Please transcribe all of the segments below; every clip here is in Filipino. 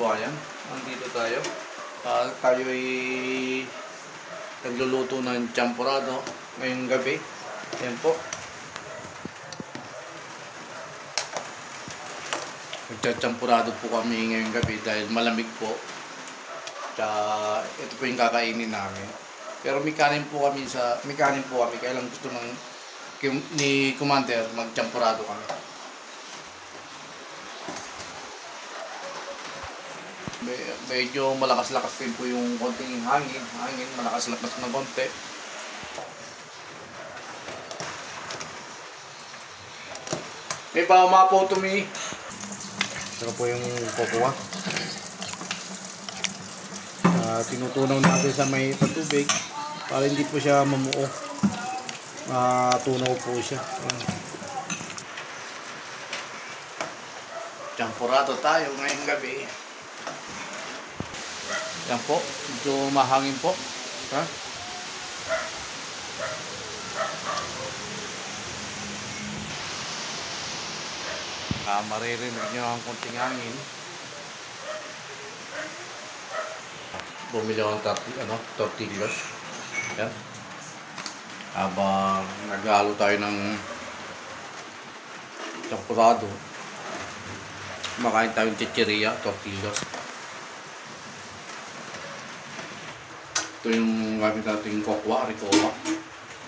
kababayan, nandito tayo. Tayo ay nagluluto ng champurado ngayong gabi. Yan po. Nagchachampurado po kami ngayong gabi dahil malamig po. Tsaka ito po yung kakainin namin. Pero may kanin po kami, kaya lang gusto ni Commander magchampurado kami. Medyo malakas-lakas din po yung konting hangin, malakas-lakas ng konti. May pa umapo to me. Ito po yung kukuha. Tinutunaw natin sa may patubig para hindi po siya mamuo. Tunaw po siya. Champurado tayo ngayong gabi. Yan po, medyo mahangin po. Ha? Maririnig nyo ang konting hangin. Bumili ako ng tortillas. Yan. Habang naghalo tayo ng champurado, makain tayong chichirya, tortillas. Ito yung gamit natin kokwa, ricola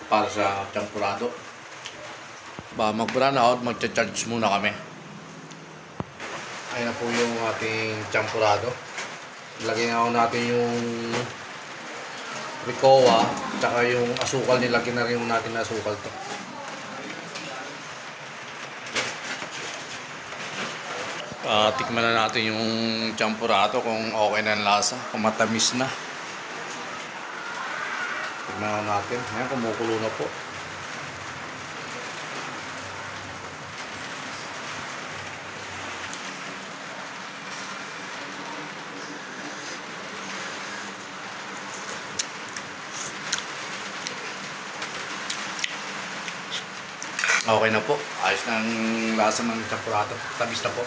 para sa champurado. Mag-run out, mag-charge muna kami. Ayan na po yung ating champurado. Lagyan natin yung ricola, tsaka yung asukal, nilagyan na rin natin na asukal to. Tikman na natin yung champurado kung okay na ang lasa, kung matamis na. Tignan natin. Ayan, kumukulo na po. Okay na po. Ayos na ang lasa ng champurado. Tamis na po.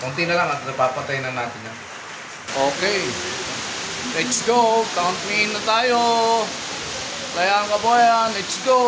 Konti na lang at napapatay na natin yan. Okay. Let's go! Count me in na tayo! Layang kabayan, let's go!